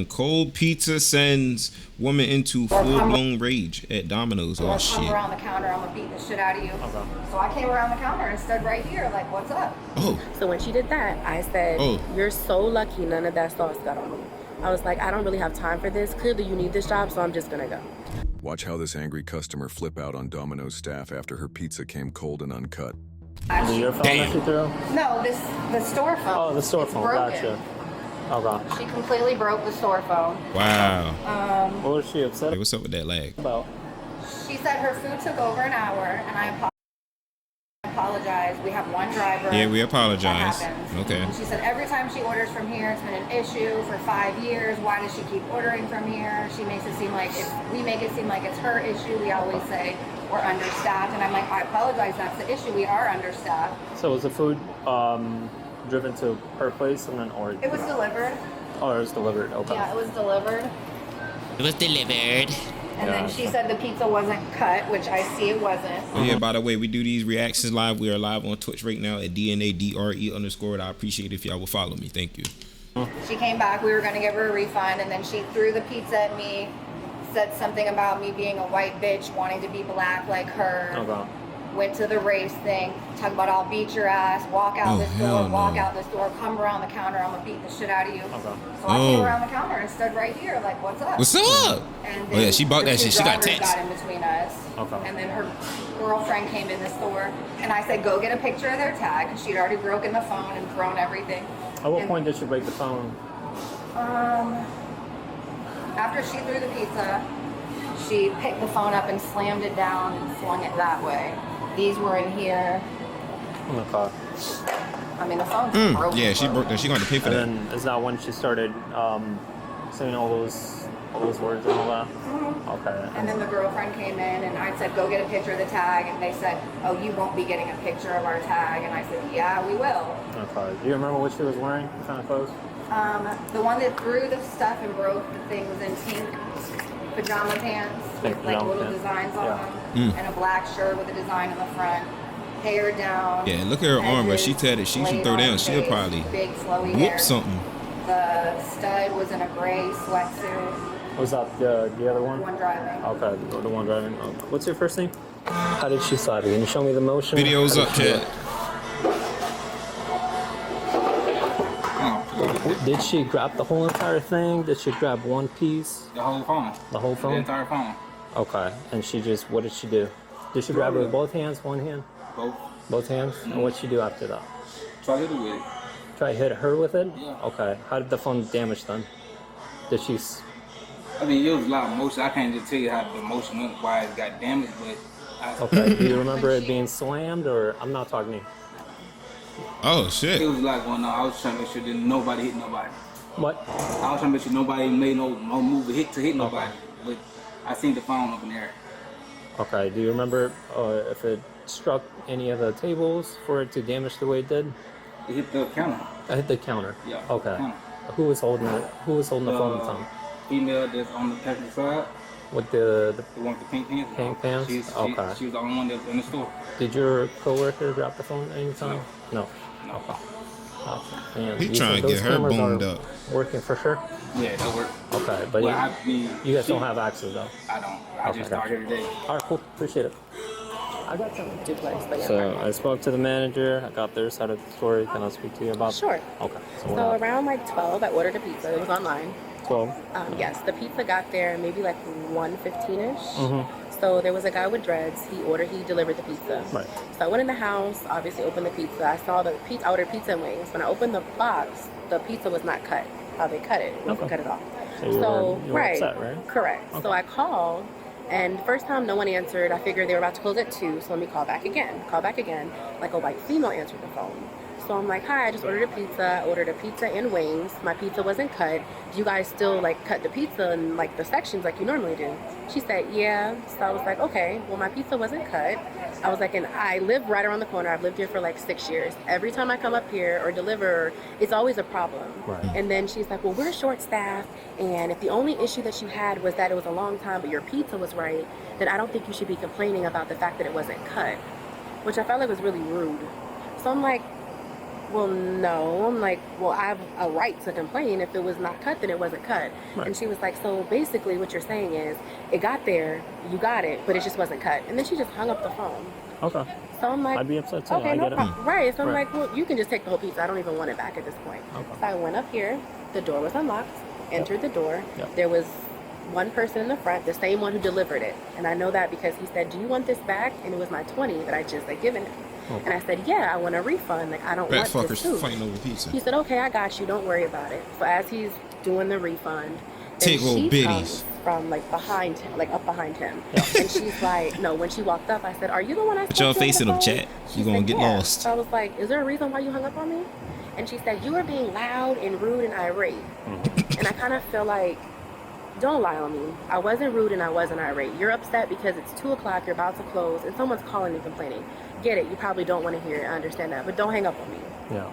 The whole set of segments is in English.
Cold pizza sends woman into full-blown rage at Domino's. Oh, shit. Come around the counter, I'm gonna beat the shit out of you. Okay. So I came around the counter and stood right here, like, what's up? Oh. So when she did that, I said, you're so lucky none of that sauce got on me. I was like, I don't really have time for this. Clearly you need this job, so I'm just gonna go. Watch how this angry customer flip out on Domino's staff after her pizza came cold and uncut. Did your phone that she threw? No, the store phone. Oh, the store phone, gotcha. Okay. She completely broke the store phone. Wow. What was she upset Hey, what's up with that lag? about? She said her food took over an hour, and I apologize. We have one driver. Yeah, we apologize. Okay. And she said every time she orders from here, it's been an issue for 5 years. Why does she keep ordering from here? She makes it seem like we make it seem like it's her issue. We always say we're understaffed, and I'm like, I apologize. That's the issue. We are understaffed. So was the food driven to her place and then or? It was delivered. Oh, it was delivered. Okay. Yeah, it was delivered. It was delivered. And then she said the pizza wasn't cut, which I see it wasn't. Oh, yeah, by the way, we do these reactions live. We are live on Twitch right now at DNADRE_. I appreciate it if y'all will follow me. Thank you. She came back. We were going to give her a refund, and then she threw the pizza at me, said something about me being a white bitch, wanting to be black like her. Okay. Went to the race thing, talk about I'll beat your ass, walk out this door, walk out this door, come around the counter, I'm gonna beat the shit out of you. Okay. So I came around the counter and stood right here, like, what's up? What's up? And Oh yeah, she bought that shit. She got text. text. Got in between us. Okay. And then her girlfriend came in the store, and I said, go get a picture of their tag. And she'd already broken the phone and thrown everything. At what point did she break the phone? After she threw the pizza, she picked the phone up and slammed it down and flung it that way. These were in here. Okay. I mean, the phone's broken. Yeah, she broke that. She going to pay for that. And then is that when she started saying all those words and all that? Mm-hmm. Okay. And then the girlfriend came in, and I said, go get a picture of the tag. And they said, oh, you won't be getting a picture of our tag. And I said, yeah, we will. Okay. Do you remember what she was wearing? What kind of clothes? The one that threw the stuff and broke the thing was in pink pajama pants with like little designs on them, and a black shirt with a design on the front. Hair down. Yeah, look at her arm, but she said that she should throw down. She'll probably big flowy whoop hair. something. The stud was in a gray sweatsuit. Was that the other one? One driving. Okay, the one driving. What's your first name? How did she slide it? Can you show me the motion? Video's up, Chad. Did she grab the whole entire thing? Did she grab one piece? The whole phone. The whole phone? The entire phone. Okay, and she just, what did she do? Did she grab it with both hands, one hand? Both. Both hands? And what'd she do after that? Try to hit it with it. Try to hit her with it? Yeah. Okay, how did the phone damage then? Did she... I mean, it was a lot of motion. I can't just tell you how the motion went, why it got damaged, but... Okay, do you remember it being slammed, or... I'm not talking to you. Oh, shit. It was a lot going on. I was trying to make sure that nobody hit nobody. What? I was trying to make sure nobody made no move to hit nobody. But I seen the phone up in the air. Okay, do you remember if it struck any of the tables for it to damage the way it did? It hit the counter. I hit the counter. Yeah. Okay. Counter. Who was holding it? Who was holding the phone at the time? Female that's on the passenger side. With the one with the pink pants. pink pants? She Okay. She was the only one that was in the store. Did your coworker drop the phone at any time? No. No. Okay. Oh, man. He You trying think to get those her cameras boned are up. Working for sure? Yeah, that worked. Okay, but Well, I mean, you guys don't have access though. I don't. I just start every day. All right, cool. Appreciate it. I got some duplex, but yeah. So I spoke to the manager. I got their side of the story. Can I speak to you about? Sure. Okay. So what happened? around like 12, I ordered a pizza. It was online. 12. Yes, the pizza got there maybe like 1:15ish. Mm-hmm. So there was a guy with dreads. He delivered the pizza. Right. So I went in the house, obviously opened the pizza. I saw the pizza. I ordered pizza and wings. When I opened the box, the pizza was not cut. How they cut it? It wasn't cut at all. So you were right, upset, right? correct. Okay. So I called, and first time no one answered. I figured they were about to close at 2, so let me call back again. Like a white female answered the phone. So I'm like, hi, I just ordered a pizza. I ordered a pizza and wings. My pizza wasn't cut. Do you guys still like cut the pizza in like the sections like you normally do? She said, yeah. So I was like, okay, well my pizza wasn't cut. I was like, and I live right around the corner. I've lived here for like 6 years. Every time I come up here or deliver, it's always a problem. Right. And then she's like, well, we're short staffed. And if the only issue that you had was that it was a long time, but your pizza was right, then I don't think you should be complaining about the fact that it wasn't cut, which I felt like was really rude. So I'm like, well, no. I'm like, well, I have a right to complain. If it was not cut, then it wasn't cut. Right. And she was like, so basically what you're saying is it got there, you got it, but it just wasn't cut. And then she just hung up the phone. Okay. So I'm like, I'd be upset too. okay, I no get it. problem. Right. So I'm Right. like, well, you can just take the whole pizza. I don't even want it back at this point. Okay. So I went up here. The door was unlocked. Entered the door. Yep. There was one person in the front, the same one who delivered it. And I know that because he said, do you want this back? And it was my 20 that I just had given him. Okay. And I said, yeah, I want a refund. Like, I don't Fat want this fuckers food. fighting over pizza. He said, okay, I got you. Don't worry about it. So as he's doing the refund, Take then little she bitties. comes from like behind him, like up behind him. And she's like, no, when she walked up, I said, are you the one I spoke to Put your on face the in them, phone? chat. She You gonna said, get yeah. lost. So I was like, is there a reason why you hung up on me? And she said, you were being loud and rude and irate. And I kind of feel like, don't lie on me. I wasn't rude and I wasn't irate. You're upset because it's 2 o'clock, you're about to close, and someone's calling and complaining. Get it. You probably don't want to hear it. I understand that. But don't hang up on me. Yeah.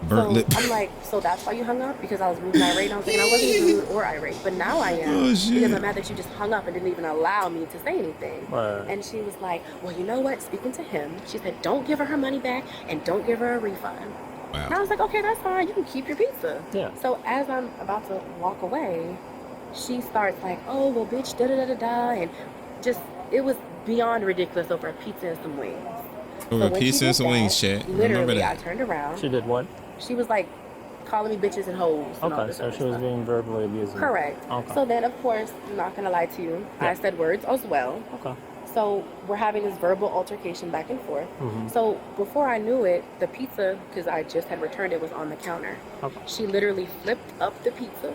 Burnt So lip. I'm like, so that's why you hung up? Because I was rude and irate? And I was thinking I wasn't rude or irate. But now I am. Oh, shit. Because I'm mad that you just hung up and didn't even allow me to say anything. Right. And she was like, well, you know what? Speaking to him, she said, don't give her money back and don't give her a refund. And I Wow. was like, okay, that's fine. You can keep your pizza. Yeah. So as I'm about to walk away, she starts like, oh, well, bitch, da-da-da-da-da. And just, it was beyond ridiculous over a pizza and some wings. Over when pizza she and did some wings, that, chat. Remember Literally, I that. turned around. She did what? She was like calling me bitches and hoes. And all Okay, this so other she was stuff. being verbally abusive. Correct. Okay. So then, of course, I'm not gonna lie to you. Yeah. I said words as well. Okay. So we're having this verbal altercation back and forth. Mhm. So before I knew it, the pizza, because I just had returned it, was on the counter. Okay. She literally flipped up the pizza.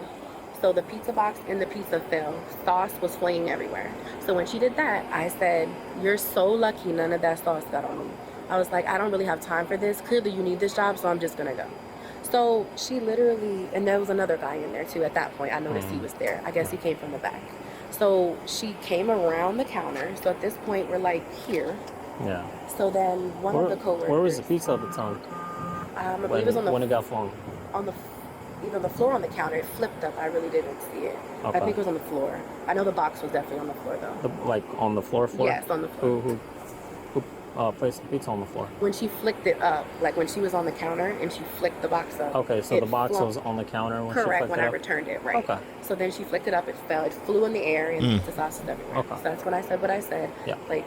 So the pizza box and the pizza fell. Sauce was flaying everywhere. So when she did that, I said, you're so lucky none of that sauce got on me. I was like, I don't really have time for this. Clearly you need this job, so I'm just gonna go. So she literally, and there was another guy in there too at that point. I noticed he was there. I guess he came from the back. So she came around the counter. So at this point, we're like here. Yeah. So then one of the coworkers. Where was the pizza at the time? I believe it was When it got flung? on the either the floor or on the counter. It flipped up. I really didn't see it. Okay. I think it was on the floor. I know the box was definitely on the floor though. Like on the floor? Yes, on the floor. Who placed the pizza on the floor? When she flicked it up, like when she was on the counter and she flicked the box up. Okay, so it the box flung- was on the counter when she Correct, flicked when it I up? returned it, right. Okay. So then she flicked it up, it fell, it flew in the air, and pizza sauce is everywhere. Okay. So that's when I said what I said. Yeah. Like,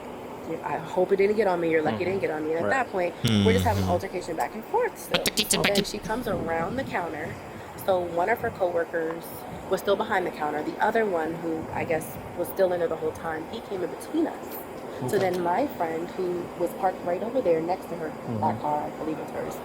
I hope it didn't get on me. You're lucky it didn't get on me. And at Right. that point, we're just having an altercation back and forth still. So then she comes around the counter. So one of her coworkers was still behind the counter. The other one, who I guess was still in there the whole time, he came in between us. So then my friend, who was parked right over there next to her, that car, I believe it's hers,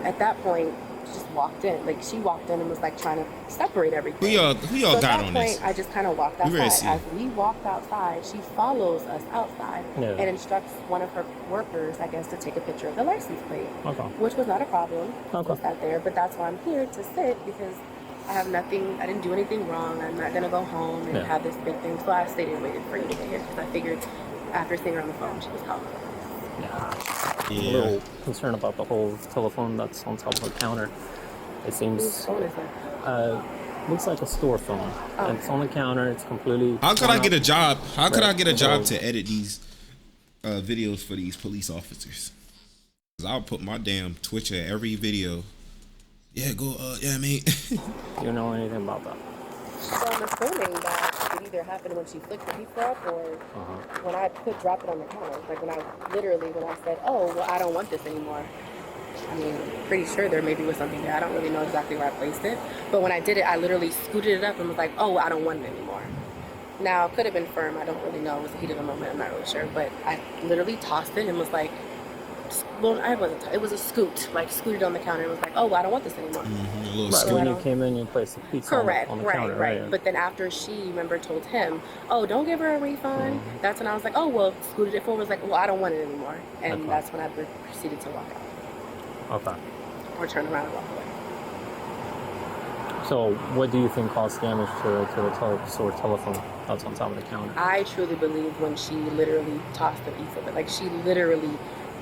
at that point, just walked in. Like, she walked in and was like trying to separate everything. Who y'all So at got that on point, this? I just kind of walked We ready to see. outside. As we walked outside, she follows us outside Yeah. and instructs one of her workers, I guess, to take a picture of the license plate, Okay. which was not a problem. Okay. Was that there? But that's why I'm here to sit, because I have nothing. I didn't do anything wrong. I'm not gonna go home and Yeah. have this big thing. So I stayed and waited for you to get here because I figured after seeing her on the phone, she was calling. A Yeah. little concerned about the whole telephone that's on top of the counter. It Whose seems phone is that? looks like a store phone. Oh. It's on the counter. It's completely. How could I get a job? How could I Right. get a job So- to edit these videos for these police officers? Cause I'll put my damn Twitch at every video. Yeah, go. Yeah, I mean. Do you know anything about that? So I'm assuming that it either happened when she flicked the pizza up or when I dropped it on the counter. Like when I said, oh, well, I don't want this anymore. I mean, pretty sure there maybe was something there. I don't really know exactly where I placed it. But when I did it, I literally scooted it up and was like, oh, I don't want it anymore. Now, it could have been firm. I don't really know. It was the heat of the moment. I'm not really sure. But I literally tossed it and was like, well, it was a scoot. Like, scooted on the counter and was like, oh, I don't want this anymore. A little Right, scoop. when I you don't- came in, you placed the pizza Correct, on the right, counter, right. But then after she, remember, told him, oh, don't give her a refund. That's when I was like, oh, well, scooted it forward. Was like, well, I don't want it anymore. And Okay. that's when I proceeded to walk out Okay. or turn around and walk away. So, what do you think caused damage to the store telephone that's on top of the counter? I truly believe when she literally tossed the pizza, but like she literally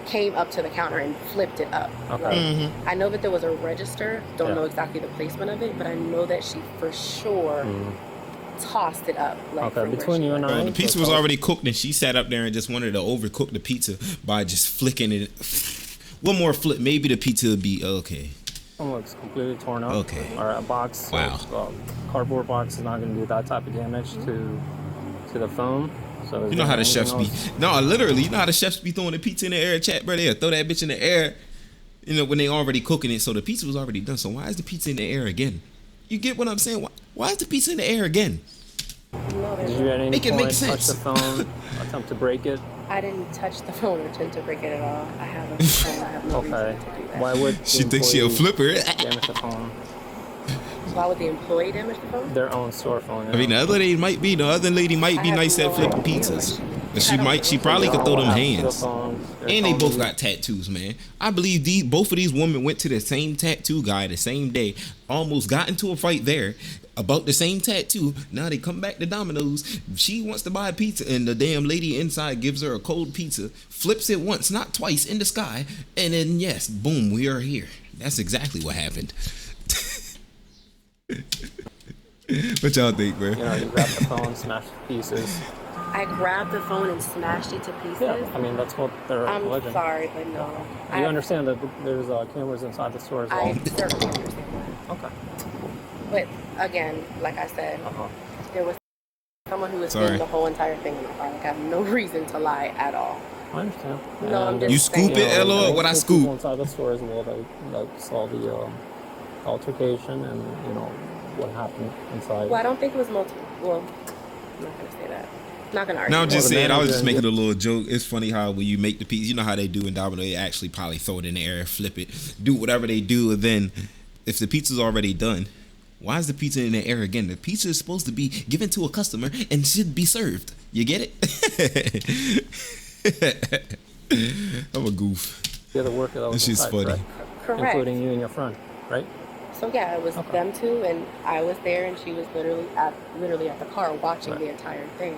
came up to the counter and flipped it up. Okay. Like, I know that there was a register. Don't Yeah. know exactly the placement of it, but I know that she for sure tossed it up. Like, Okay, from where between she you and was. I, The pizza was already cooked, and she sat up there and just wanted to overcook the pizza by just flicking it One more flip, maybe the pizza would be okay. Phone looks completely torn up. Okay. Or a box. Wow. Cardboard box is not going to do that type of damage to the phone. So You know how the chefs be? No, literally, you know how the chefs be throwing the pizza in the air, chat, bro? They'll throw that bitch in the air, you know, when they already cooking it. So the pizza was already done. So why is the pizza in the air again? You get what I'm saying? Why is the pizza in the air again? Did you at any Make it point make sense. touch the phone, attempt to break it? I didn't touch the phone or attempt to break it at all. I have a phone. I have no Okay. reason to do that. Why would She the thinks she a employee flipper. damage the phone? Why would the employee damage the phone? Their own store phone. I mean, the other lady might be nice at flipping pizzas. But she probably could throw them hands. And they both got tattoos, man. I believe both of these women went to the same tattoo guy the same day, almost got into a fight there about the same tattoo. Now they come back to Domino's. She wants to buy a pizza, and the damn lady inside gives her a cold pizza, flips it once, not twice, in the sky, and then yes, boom, we are here. That's exactly what happened. What y'all think, bro? You know, you grab the phone, smash the pieces. I grabbed the phone and smashed it to pieces. Yeah, I mean, that's what they're I'm alleging. sorry, but no. You understand that there's cameras inside the store as well? I certainly understand that. Okay. But again, like I said, Uh-huh. there was someone who was Sorry. seeing the whole entire thing in my car. Like, I have no reason to lie at all. I understand. No, I'm just You scoop saying. it, LOL? What I there's scoop? people inside the store as well that saw the altercation and, you know, what happened inside. Well, I don't think it was multiple. Well, I'm not going to say that. Not going to argue. No, I'm just Well, the saying, I was manager just and making a little joke. It's funny how when you make the pizza, you know how they do in Domino, they actually probably throw it in the air, flip it, do whatever they do, and then if the pizza's already done, why is the pizza in the air again? The pizza is supposed to be given to a customer and should be served. You get it? I'm a goof. The other worker that was This is inside, funny. correct? Correct. Including you and your friend, right? So yeah, it was Okay. them two, and I was there, and she was literally at the car watching Right. the entire thing.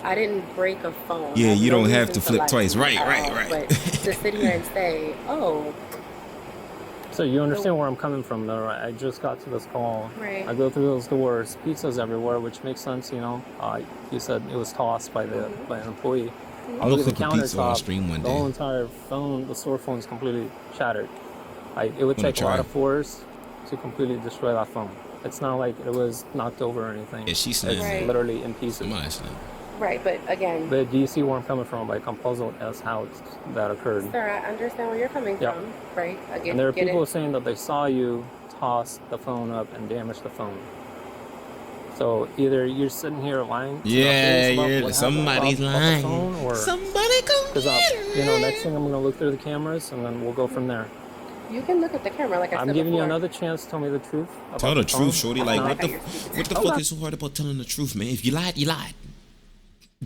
I didn't break a phone. Yeah, I have you no don't have reason to flip lie twice. you Right, at right, all. right. But to sit here and say, oh, So you understand where I'm coming from, though, right? I just got to this call. Right. I go through those doors, pizza's everywhere, which makes sense, you know. You said it was tossed by an employee. I I'm look gonna at the cook a pizza on countertop, stream one the whole day. entire phone, the store phone is completely shattered. It would Gonna take a lot try. of force to completely destroy that phone. It's not like it was knocked over or anything. Yeah, she It's slammed Right. literally in pieces. Somebody slammed. right. But again, But do you see where I'm coming from? Like, I'm puzzled as how that occurred. sir, I understand where you're coming Yeah. from. Right. Again, And there are get people it. saying that they saw you toss the phone up and damage the phone. So either you're sitting here lying, Yeah, somebody's lying. or Somebody come because you know, next thing I'm gonna look through the cameras and then we'll go from there. You can look at the camera, like I I'm said giving you before. another chance to tell me the truth. About Tell the phone. truth, shorty. If Like, not, what the Okay. fuck is so hard about telling the truth, man? If you lied, you lied.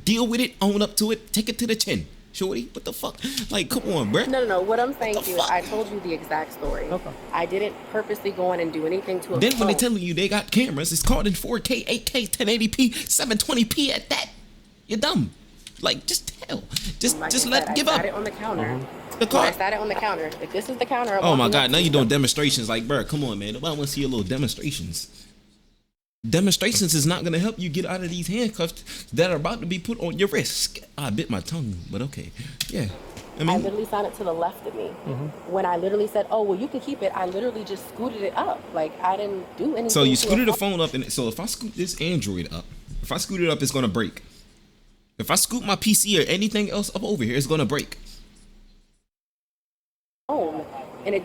Deal with it, own up to it, take it to the chin. Shorty, what the fuck? Like, come on, bruh. No. What I'm saying What to the you is fuck? I told you the exact story. Okay. I didn't purposely go in and do anything to a Then when they phone. telling you they got cameras, it's caught in 4K, 8K, 1080p, 720p at that. You're dumb. Like, just tell. Just Like just I let said, give I up. sat it on the counter. The When car. I sat it on the counter. If this is the counter, I'm Oh my walking god, up now to you you. doing demonstrations. Like, bruh, come on, man. Nobody wants to see your little demonstrations. Demonstrations is not gonna help you get out of these handcuffs that are about to be put on your wrist. I bit my tongue, but okay. Yeah. I I mean, literally signed it to the left of me. When I literally said, "Oh, well, you can keep it," I literally just scooted it up. Like I didn't do anything. so you to a scooted the phone up, and so if I scoot this Android up, if I scoot it up, it's gonna break. If I scoot my PC or anything else up over here, it's gonna break. phone, and it.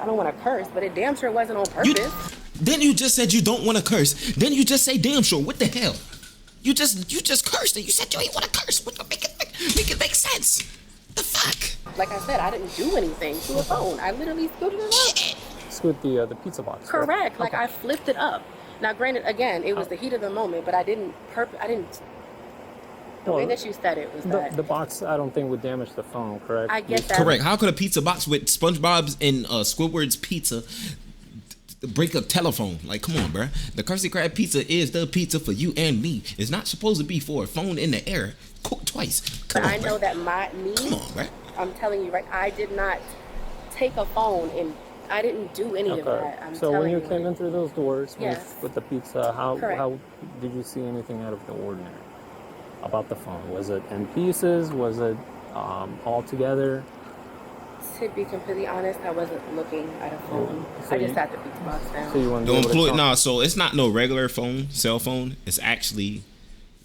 I don't want to curse, but it damn sure wasn't on You, purpose. then you just said you don't want to curse. Then you just say damn sure. What the hell? You just cursed it. You said you ain't want to curse. What make it make sense? The fuck? Like I said, I didn't do anything to a phone. I literally scooted it up. Scoot the pizza box. right? Correct. Like Okay. I flipped it up. Now, granted, again, it was the heat of the moment, but I didn't. The way Well, that you said it was that. The box, I don't think would damage the phone, correct? I get that. Correct. How could a pizza box with SpongeBob's and Squidward's pizza break a telephone? Like, come on, bruh. The Krusty Krab pizza is the pizza for you and me. It's not supposed to be for a phone in the air cooked twice. Come But on, I know bruh. that Come on, bruh. I'm telling you, right? I did not take a phone and I didn't do any of Okay. that. I'm So telling when you you. came in through those doors Yes. with the pizza, how Correct. did you see anything out of the ordinary about the phone? Was it in pieces? Was it all together? To be completely honest, I wasn't looking at a phone. So I just you- sat the pizza box down. So you want to The employee, nah, so it's not no regular phone, cell phone. It's actually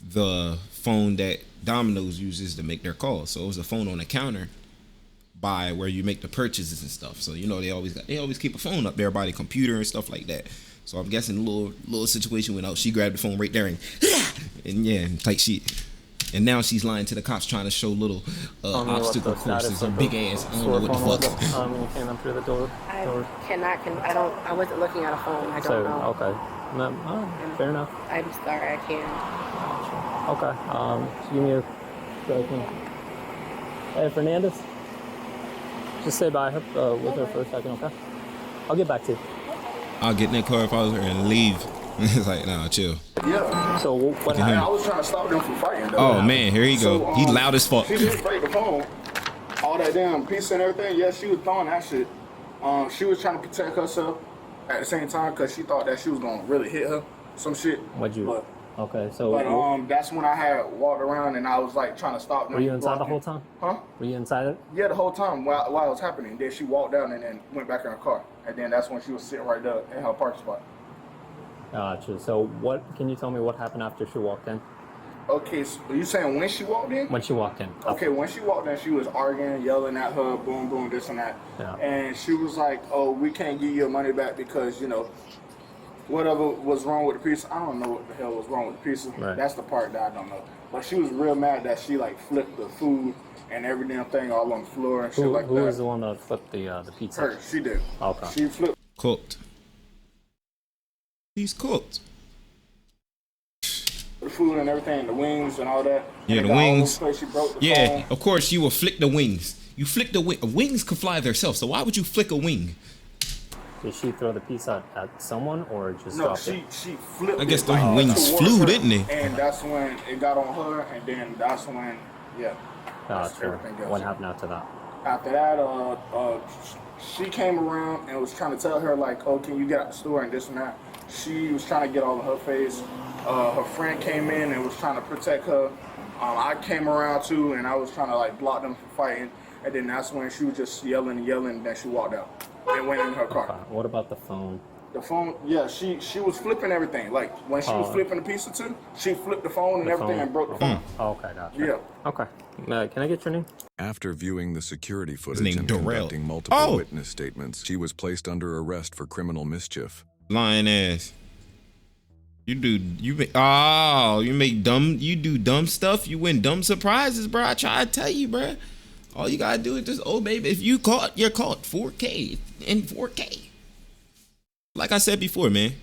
the phone that Domino's uses to make their calls. So it was a phone on the counter by where you make the purchases and stuff. So you know they always keep a phone up there by the computer and stuff like that. So I'm guessing a little situation went out. She grabbed the phone right there and yeah, tight shit. And now she's lying to the cops trying to show little obstacle courses and big ass. I don't know what the fuck. When you came up through the door. I wasn't looking at a phone. I don't know. Okay. No, fair enough. I'm sorry, I can't. Okay. Just give me a second. Hey, Fernandez. Just say bye with her for a second, okay? I'll get back to you. I'll get in that car if I was her and leave. It's like, nah, chill. Yeah. So what I happened? was trying to stop them from fighting. Though. Oh man, here you go. So, He's loud as fuck. She didn't break the phone. All that damn pizza and everything. Yeah, she was throwing that shit. She was trying to protect herself at the same time because she thought that she was gonna really hit her. Some shit. Okay, so. But that's when I had walked around and I was like trying to stop them. Were you inside the whole time? Huh? Were you inside it? Yeah, the whole time while it was happening. Then she walked down and then went back in her car. And then that's when she was sitting right there in her parking spot. Gotcha. So can you tell me what happened after she walked in? Okay, so you saying when she walked in? When she walked in. Okay, when she walked in, she was arguing, yelling at her, boom, boom, this and that. Yeah. And she was like, oh, we can't give you your money back because, you know, whatever was wrong with the pizza. I don't know what the hell was wrong with the pizza. Right. That's the part that I don't know. But she was real mad that she, like, flipped the food and every damn thing all on the floor and shit like that. Who was the one that flipped the pizza? Her, she did. Okay. She flipped. Cooked. He's cooked. The food and everything, the wings and all that. Yeah, And the it got all wings. over the place. She broke the Yeah, phone. of course you will flick the wings. You flick the wing. Wings can fly themselves, so why would you flick a wing? Did she throw the pizza at someone or just No, dropped it? she flipped. I guess it, the like, wings towards flew, her, didn't they? And that's when it got on her, and then that's when, yeah. that's Gotcha. everything else. What happened after that? After that, she came around and was trying to tell her like, "Oh, can you get out the store and this and that." She was trying to get all of her face. Her friend came in and was trying to protect her. I came around too, and I was trying to like block them from fighting. And then that's when she was just yelling and yelling, and then she walked out and went in her car. What about the phone? The phone, yeah, she was flipping everything. Like when she was flipping the pizza too, she flipped the phone and everything and broke the phone. Oh, okay, gotcha. Yeah. Okay. Can I get your name? After viewing the security footage named and Darrell. conducting multiple Oh. witness statements, she was placed under arrest for criminal mischief. Lying ass. You do dumb stuff. You win dumb surprises, bro. I try to tell you, bro. All you gotta do is just, oh baby, if you caught, you're caught. 4K in 4K. Like I said before, man,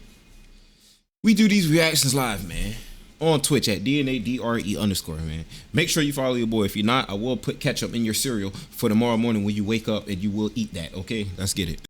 we do these reactions live, man, on Twitch at DNADRE_, man. Make sure you follow your boy. If you're not, I will put ketchup in your cereal for tomorrow morning when you wake up, and you will eat that. Okay, let's get it.